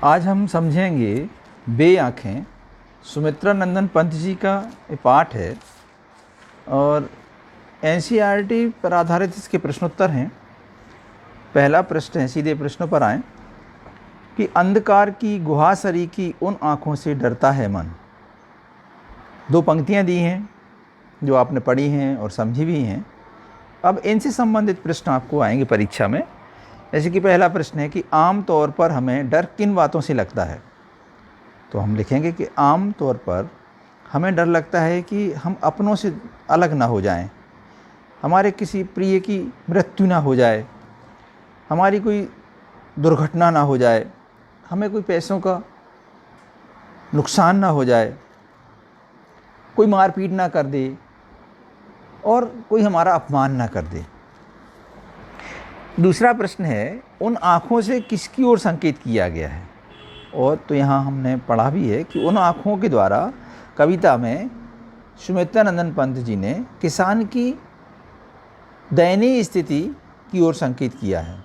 आज हम समझेंगे बे आँखें। सुमित्रा नंदन पंत जी का ये पाठ है और एनसीईआरटी पर आधारित इसके प्रश्नोत्तर हैं। पहला प्रश्न है, सीधे प्रश्नों पर आएं कि अंधकार की गुहा सरीखी उन आँखों से डरता है मन। दो पंक्तियां दी हैं जो आपने पढ़ी हैं और समझी भी हैं। अब इनसे संबंधित प्रश्न आपको आएंगे परीक्षा में। जैसे कि पहला प्रश्न है कि आम तौर पर हमें डर किन बातों से लगता है। तो हम लिखेंगे कि आम तौर पर हमें डर लगता है कि हम अपनों से अलग ना हो जाएं, हमारे किसी प्रिय की मृत्यु ना हो जाए, हमारी कोई दुर्घटना ना हो जाए, हमें कोई पैसों का नुकसान ना हो जाए, कोई मारपीट ना कर दे और कोई हमारा अपमान ना कर दे। दूसरा प्रश्न है, उन आँखों से किसकी ओर संकेत किया गया है। और तो यहाँ हमने पढ़ा भी है कि उन आँखों के द्वारा कविता में सुमित्रा नंदन पंत जी ने किसान की दयनीय स्थिति की ओर संकेत किया है।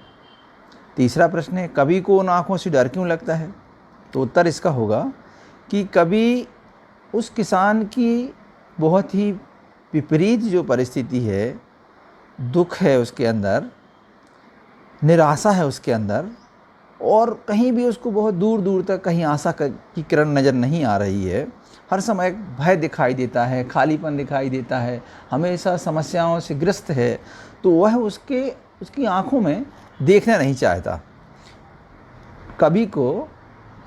तीसरा प्रश्न है, कवि को उन आँखों से डर क्यों लगता है। तो उत्तर इसका होगा कि कवि उस किसान की बहुत ही विपरीत जो परिस्थिति है, दुख है उसके अंदर, निराशा है उसके अंदर, और कहीं भी उसको बहुत दूर दूर तक कहीं आशा की किरण नज़र नहीं आ रही है। हर समय भय दिखाई देता है, खालीपन दिखाई देता है, हमेशा समस्याओं से ग्रस्त है। तो वह उसकी आँखों में देखना नहीं चाहता। कवि को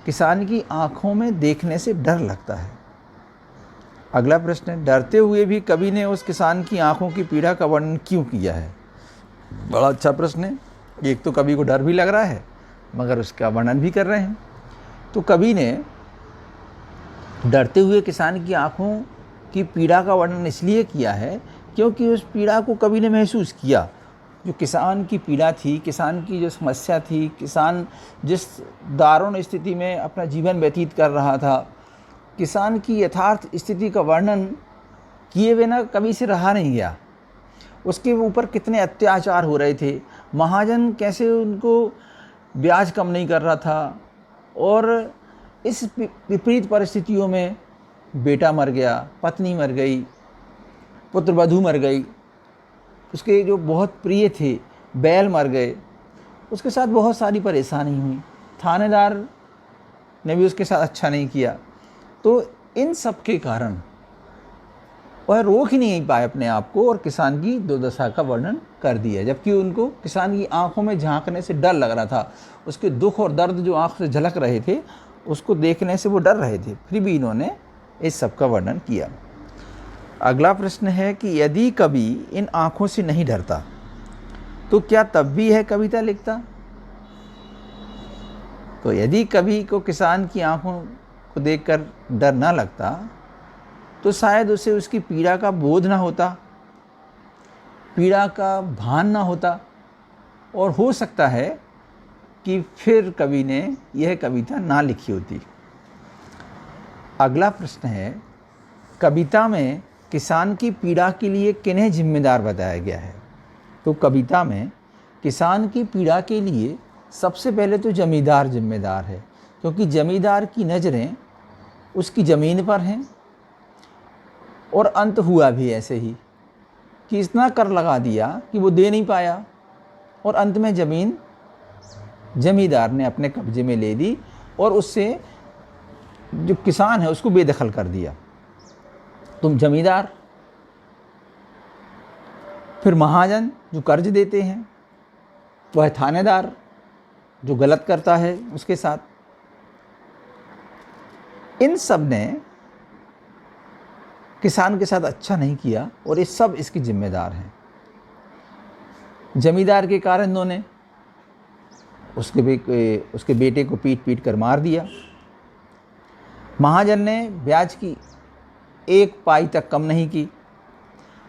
किसान की आँखों में देखने से डर लगता है। अगला प्रश्न है, डरते हुए भी कवि ने उस किसान की आँखों की पीड़ा का वर्णन क्यों किया है। बड़ा अच्छा प्रश्न है। एक तो कवि को डर भी लग रहा है मगर उसका वर्णन भी कर रहे हैं। तो कवि ने डरते हुए किसान की आंखों की पीड़ा का वर्णन इसलिए किया है क्योंकि उस पीड़ा को कवि ने महसूस किया। जो किसान की पीड़ा थी, किसान की जो समस्या थी, किसान जिस दारुण स्थिति में अपना जीवन व्यतीत कर रहा था, किसान की यथार्थ स्थिति का वर्णन किए बिना कवि से रहा नहीं गया। उसके ऊपर कितने अत्याचार हो रहे थे, महाजन कैसे उनको ब्याज कम नहीं कर रहा था, और इस विपरीत परिस्थितियों में बेटा मर गया, पत्नी मर गई, पुत्रवधू मर गई, उसके जो बहुत प्रिय थे बैल मर गए, उसके साथ बहुत सारी परेशानी हुई, थानेदार ने भी उसके साथ अच्छा नहीं किया। तो इन सब के कारण वह रोक ही नहीं पाए अपने आप को और किसान की दुर्दशा का वर्णन कर दिया, जबकि उनको किसान की आंखों में झांकने से डर लग रहा था। उसके दुख और दर्द जो आंख से झलक रहे थे, उसको देखने से वो डर रहे थे, फिर भी इन्होंने इस सब का वर्णन किया। अगला प्रश्न है कि यदि कवि इन आंखों से नहीं डरता तो क्या तब भी यह कविता लिखता। तो यदि कवि को किसान की आंखों को देखकर डर ना लगता तो शायद उसे उसकी पीड़ा का बोध ना होता, पीड़ा का भान ना होता, और हो सकता है कि फिर कवि ने यह कविता ना लिखी होती। अगला प्रश्न है, कविता में किसान की पीड़ा के लिए किन्हें जिम्मेदार बताया गया है। तो कविता में किसान की पीड़ा के लिए सबसे पहले तो जमींदार जिम्मेदार है, क्योंकि जमींदार की नज़रें उसकी ज़मीन पर हैं, और अंत हुआ भी ऐसे ही कि इतना कर लगा दिया कि वो दे नहीं पाया, और अंत में ज़मीन जमींदार ने अपने कब्जे में ले ली और उससे जो किसान है उसको बेदखल कर दिया। तुम जमींदार, फिर महाजन जो कर्ज देते हैं, वह थानेदार जो गलत करता है उसके साथ। इन सब ने किसान के साथ अच्छा नहीं किया और ये सब इसके जिम्मेदार हैं। जमींदार के कारण इन्होंने उसके बेटे को पीट पीट कर मार दिया। महाजन ने ब्याज की एक पाई तक कम नहीं की,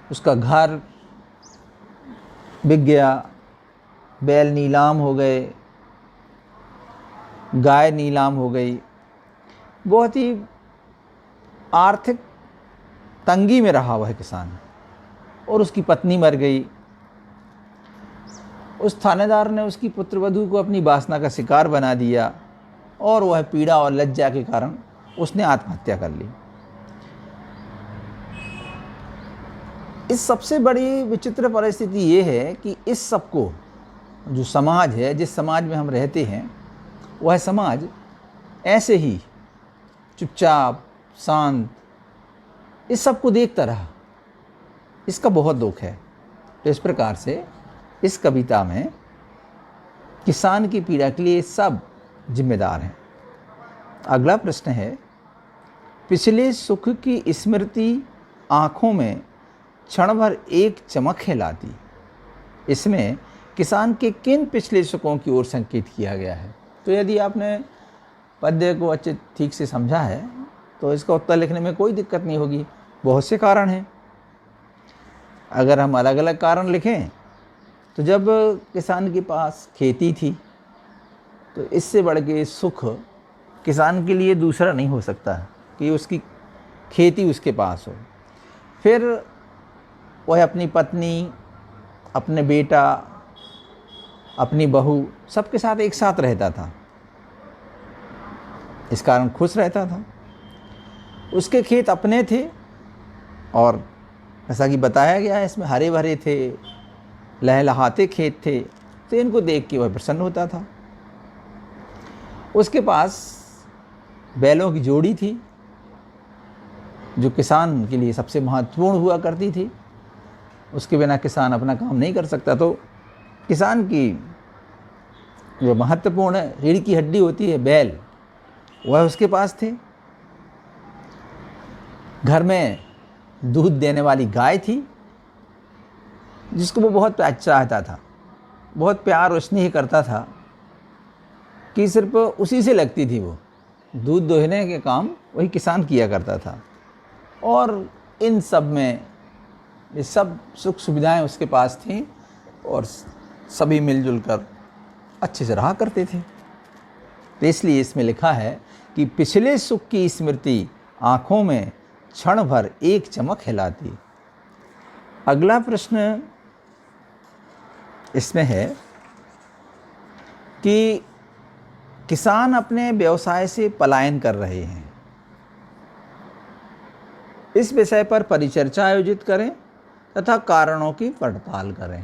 उसका घर बिक गया, बैल नीलाम हो गए, गाय नीलाम हो गई, बहुत ही आर्थिक तंगी में रहा वह किसान, और उसकी पत्नी मर गई। उस थानेदार ने उसकी पुत्रवधू को अपनी वासना का शिकार बना दिया। और वह पीड़ा और लज्जा के कारण उसने आत्महत्या कर ली। इस सबसे बड़ी विचित्र परिस्थिति ये है कि इस सब को जो समाज है, जिस समाज में हम रहते हैं, वह समाज ऐसे ही चुपचाप शांत इस सब को देखता रहा। इसका बहुत दुख है। तो इस प्रकार से इस कविता में किसान की पीड़ा के लिए सब जिम्मेदार हैं। अगला प्रश्न है, पिछले सुख की स्मृति आँखों में क्षण भर एक चमक है लाती। इसमें किसान के किन पिछले सुखों की ओर संकेत किया गया है? तो यदि आपने पद्य को अच्छे ठीक से समझा है तो इसका उत्तर लिखने में कोई दिक्कत नहीं होगी। बहुत से कारण हैं। अगर हम अलग अलग कारण लिखें तो जब किसान के पास खेती थी तो इससे बढ़ के सुख किसान के लिए दूसरा नहीं हो सकता कि उसकी खेती उसके पास हो। फिर वह अपनी पत्नी, अपने बेटा, अपनी बहू सबके साथ एक साथ रहता था, इस कारण खुश रहता था। उसके खेत अपने थे और जैसा कि बताया गया है इसमें हरे भरे थे, लहलहाते खेत थे, तो इनको देख के वह प्रसन्न होता था। उसके पास बैलों की जोड़ी थी जो किसान के लिए सबसे महत्वपूर्ण हुआ करती थी। उसके बिना किसान अपना काम नहीं कर सकता। तो किसान की जो महत्वपूर्ण रीढ़ की हड्डी होती है बैल, वह उसके पास थे। घर में दूध देने वाली गाय थी जिसको वो बहुत चाहता था, बहुत प्यार और स्नेह करता था कि सिर्फ उसी से लगती थी। वो दूध दोहने के काम वही किसान किया करता था। और इन सब में ये सब सुख सुविधाएं उसके पास थीं और सभी मिलजुल कर अच्छे से रहा करते थे। तो इसलिए इसमें लिखा है कि पिछले सुख की स्मृति आँखों में क्षण भर एक चमक हिलाती। अगला प्रश्न इसमें है कि किसान अपने व्यवसाय से पलायन कर रहे हैं। इस विषय पर परिचर्चा आयोजित करें तथा कारणों की पड़ताल करें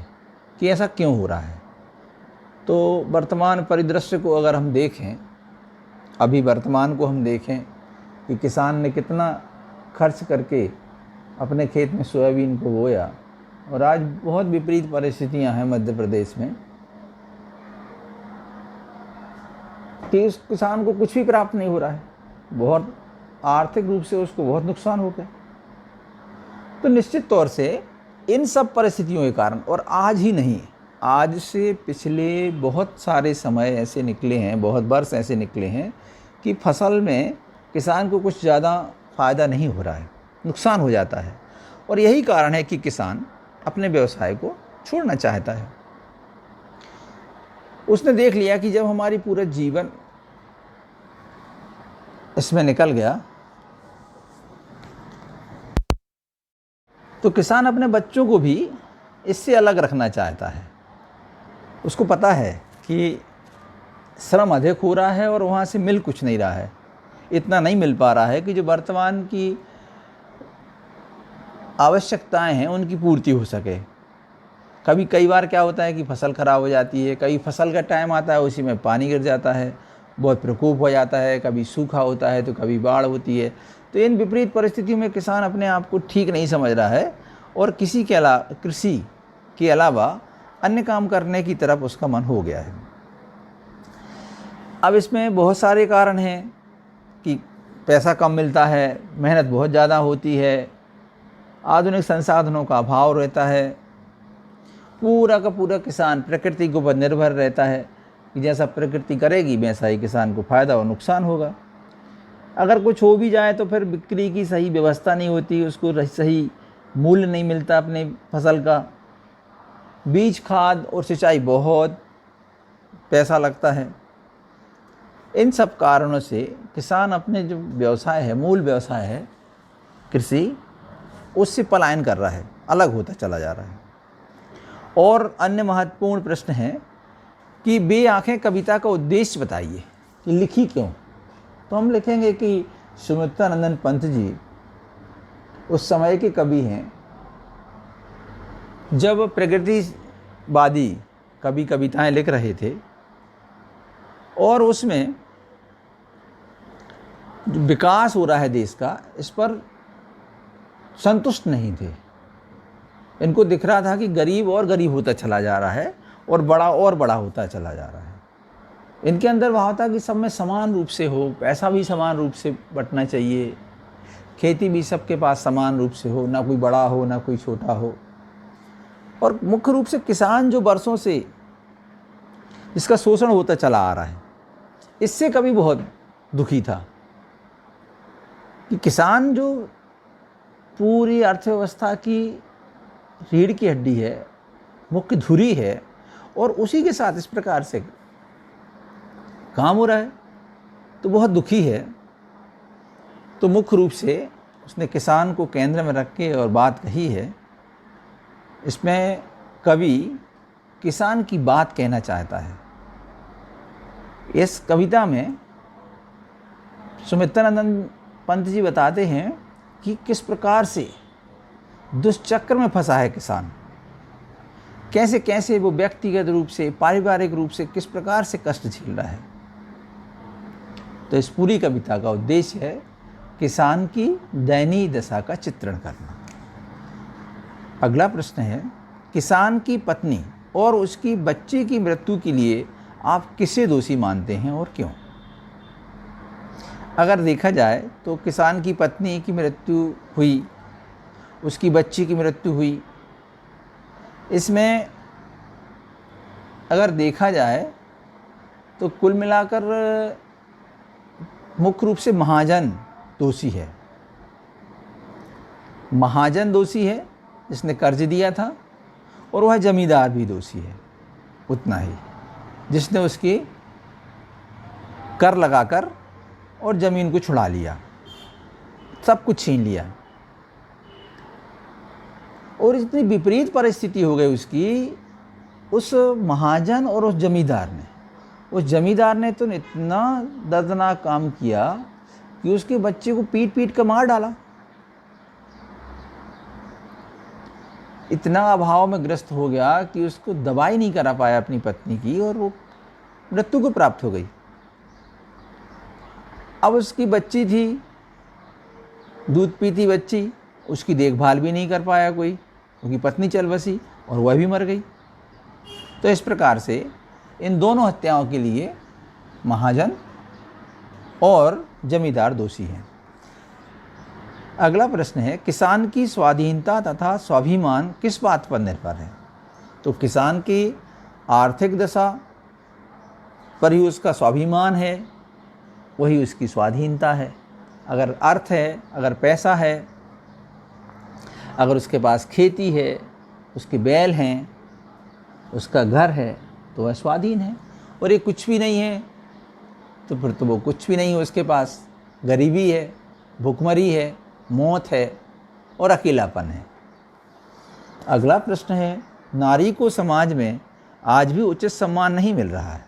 कि ऐसा क्यों हो रहा है। तो वर्तमान परिदृश्य को अगर हम देखें, अभी वर्तमान को हम देखें कि किसान ने कितना खर्च करके अपने खेत में सोयाबीन को बोया और आज बहुत विपरीत परिस्थितियां हैं मध्य प्रदेश में कि उस किसान को कुछ भी प्राप्त नहीं हो रहा है। बहुत आर्थिक रूप से उसको बहुत नुकसान हो गया। तो निश्चित तौर से इन सब परिस्थितियों के कारण, और आज ही नहीं, आज से पिछले बहुत सारे समय ऐसे निकले हैं, बहुत वर्ष ऐसे निकले हैं कि फसल में किसान को कुछ ज़्यादा फ़ायदा नहीं हो रहा है, नुकसान हो जाता है। और यही कारण है कि किसान अपने व्यवसाय को छोड़ना चाहता है। उसने देख लिया कि जब हमारी पूरा जीवन इसमें निकल गया तो किसान अपने बच्चों को भी इससे अलग रखना चाहता है। उसको पता है कि श्रम अधिक हो रहा है और वहाँ से मिल कुछ नहीं रहा है, इतना नहीं मिल पा रहा है कि जो वर्तमान की आवश्यकताएं हैं उनकी पूर्ति हो सके। कई बार क्या होता है कि फसल ख़राब हो जाती है, कभी फसल का टाइम आता है उसी में पानी गिर जाता है, बहुत प्रकोप हो जाता है, कभी सूखा होता है तो कभी बाढ़ होती है। तो इन विपरीत परिस्थितियों में किसान अपने आप को ठीक नहीं समझ रहा है और कृषि के अलावा अन्य काम करने की तरफ उसका मन हो गया है। अब इसमें बहुत सारे कारण हैं कि पैसा कम मिलता है, मेहनत बहुत ज़्यादा होती है, आधुनिक संसाधनों का अभाव रहता है, पूरा का पूरा किसान प्रकृति के ऊपर निर्भर रहता है कि जैसा प्रकृति करेगी वैसा ही किसान को फ़ायदा और नुकसान होगा। अगर कुछ हो भी जाए तो फिर बिक्री की सही व्यवस्था नहीं होती, उसको सही मूल्य नहीं मिलता अपने फसल का, बीज खाद और सिंचाई बहुत पैसा लगता है। इन सब कारणों से किसान अपने जो व्यवसाय है, मूल व्यवसाय है कृषि, उससे पलायन कर रहा है, अलग होता चला जा रहा है। और अन्य महत्वपूर्ण प्रश्न है कि बे आँखें कविता का उद्देश्य बताइए। कि लिखी क्यों, तो हम लिखेंगे कि सुमित्रानंद पंत जी उस समय के कवि हैं जब प्रगतिवादी कवि कविताएं लिख रहे थे और उसमें जो विकास हो रहा है देश का, इस पर संतुष्ट नहीं थे। इनको दिख रहा था कि गरीब और गरीब होता चला जा रहा है और बड़ा होता चला जा रहा है। इनके अंदर भाव था कि सब में समान रूप से हो, पैसा भी समान रूप से बंटना चाहिए, खेती भी सबके पास समान रूप से हो, ना कोई बड़ा हो ना कोई छोटा हो। और मुख्य रूप से किसान जो वर्षों से जिसका शोषण होता चला आ रहा है, इससे कभी बहुत दुखी था कि किसान जो पूरी अर्थव्यवस्था की रीढ़ की हड्डी है, मुख्य धुरी है, और उसी के साथ इस प्रकार से काम हो रहा है तो बहुत दुखी है। तो मुख्य रूप से उसने किसान को केंद्र में रख के और बात कही है। इसमें कवि किसान की बात कहना चाहता है। इस कविता में सुमित्रानंद पंत जी बताते हैं कि किस प्रकार से दुष्चक्र में फंसा है किसान, कैसे कैसे वो व्यक्तिगत रूप से, पारिवारिक रूप से किस प्रकार से कष्ट झेल रहा है। तो इस पूरी कविता का उद्देश्य है किसान की दयनीय दशा का चित्रण करना। अगला प्रश्न है, किसान की पत्नी और उसकी बच्ची की मृत्यु के लिए आप किसे दोषी मानते हैं और क्यों? अगर देखा जाए तो किसान की पत्नी की मृत्यु हुई, उसकी बच्ची की मृत्यु हुई, इसमें अगर देखा जाए तो कुल मिलाकर मुख्य रूप से महाजन दोषी है। महाजन दोषी है जिसने कर्ज दिया था, और वह जमींदार भी दोषी है उतना ही, जिसने उसकी कर लगाकर और ज़मीन को छुड़ा लिया, सब कुछ छीन लिया। और इतनी विपरीत परिस्थिति हो गई उसकी, उस महाजन और उस जमींदार ने तो इतना दर्दनाक काम किया कि उसके बच्चे को पीट पीट कर मार डाला। इतना अभाव में ग्रस्त हो गया कि उसको दवाई नहीं करा पाया अपनी पत्नी की, और वो मृत्यु को प्राप्त हो गई। अब उसकी बच्ची थी, दूध पीती बच्ची, उसकी देखभाल भी नहीं कर पाया कोई, क्योंकि पत्नी चल बसी और वह भी मर गई। तो इस प्रकार से इन दोनों हत्याओं के लिए महाजन और जमींदार दोषी हैं। अगला प्रश्न है, किसान की स्वाधीनता तथा स्वाभिमान किस बात पर निर्भर है? तो किसान की आर्थिक दशा पर ही उसका स्वाभिमान है, वही उसकी स्वाधीनता है। अगर अर्थ है, अगर पैसा है, अगर उसके पास खेती है, उसके बैल हैं, उसका घर है, तो वह स्वाधीन है। और ये कुछ भी नहीं है तो फिर तो वो कुछ भी नहीं है उसके पास। गरीबी है, भुखमरी है, मौत है और अकेलापन है। अगला प्रश्न है, नारी को समाज में आज भी उचित सम्मान नहीं मिल रहा है,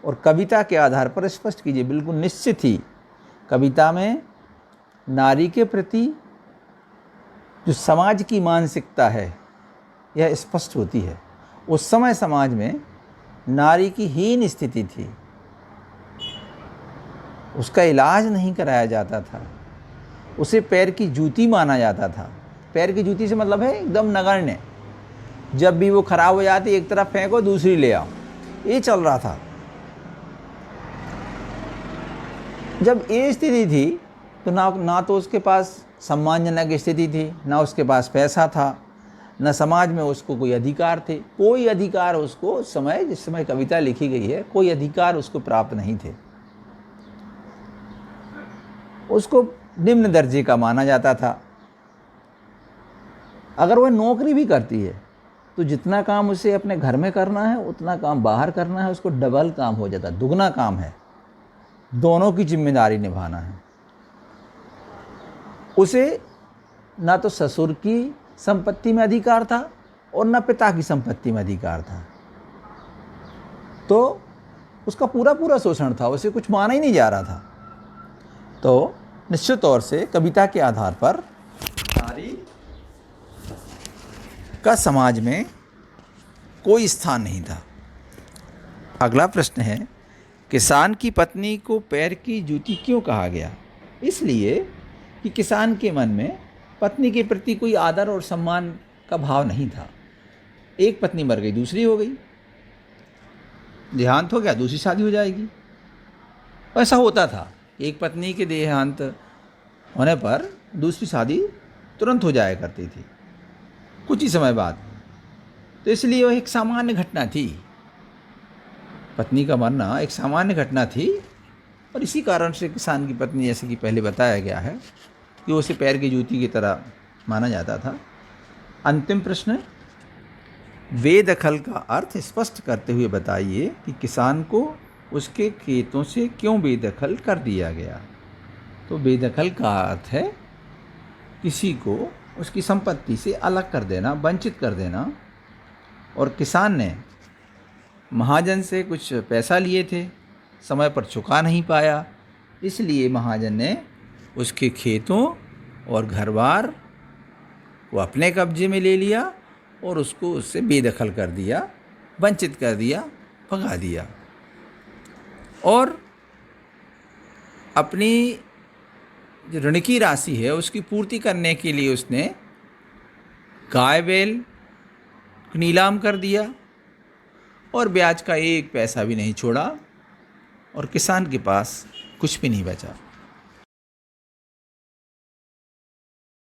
और कविता के आधार पर स्पष्ट कीजिए। बिल्कुल निश्चित ही कविता में नारी के प्रति जो समाज की मानसिकता है यह स्पष्ट होती है। उस समय समाज में नारी की हीन स्थिति थी, उसका इलाज नहीं कराया जाता था, उसे पैर की जूती माना जाता था। पैर की जूती से मतलब है एकदम नगण्य, जब भी वो खराब हो जाती एक तरफ फेंको दूसरी ले आओ, ये चल रहा था। जब ये स्थिति थी तो ना तो उसके पास सम्मानजनक स्थिति थी, ना उसके पास पैसा था, न समाज में उसको कोई अधिकार थे। कोई अधिकार उसको उस समय, जिस समय कविता लिखी गई है, कोई अधिकार उसको प्राप्त नहीं थे। उसको निम्न दर्जे का माना जाता था। अगर वह नौकरी भी करती है तो जितना काम उसे अपने घर में करना है उतना काम बाहर करना है, उसको डबल काम हो जाता, दुगना काम है, दोनों की जिम्मेदारी निभाना है। उसे ना तो ससुर की संपत्ति में अधिकार था और न पिता की संपत्ति में अधिकार था। तो उसका पूरा पूरा शोषण था, उसे कुछ माना ही नहीं जा रहा था। तो निश्चित तौर से कविता के आधार पर नारी का समाज में कोई स्थान नहीं था। अगला प्रश्न है, किसान की पत्नी को पैर की जूती क्यों कहा गया? इसलिए कि किसान के मन में पत्नी के प्रति कोई आदर और सम्मान का भाव नहीं था। एक पत्नी मर गई, दूसरी हो गई, देहांत हो गया, दूसरी शादी हो जाएगी। ऐसा होता था, एक पत्नी के देहांत होने पर दूसरी शादी तुरंत हो जाया करती थी कुछ ही समय बाद। तो इसलिए वह एक सामान्य घटना थी, पत्नी का मरना एक सामान्य घटना थी। और इसी कारण से किसान की पत्नी, जैसे कि पहले बताया गया है, कि उसे पैर की जूती की तरह माना जाता था। अंतिम प्रश्न, बेदखल का अर्थ स्पष्ट करते हुए बताइए कि किसान को उसके खेतों से क्यों बेदखल कर दिया गया। तो बेदखल का अर्थ है किसी को उसकी संपत्ति से अलग कर देना, वंचित कर देना। और किसान ने महाजन से कुछ पैसा लिए थे, समय पर चुका नहीं पाया, इसलिए महाजन ने उसके खेतों और घरबार को अपने कब्जे में ले लिया और उसको उससे बेदखल कर दिया, वंचित कर दिया, भगा दिया। और अपनी जो ऋण की राशि है उसकी पूर्ति करने के लिए उसने गाय बैल को नीलाम कर दिया और ब्याज का एक पैसा भी नहीं छोड़ा, और किसान के पास कुछ भी नहीं बचा।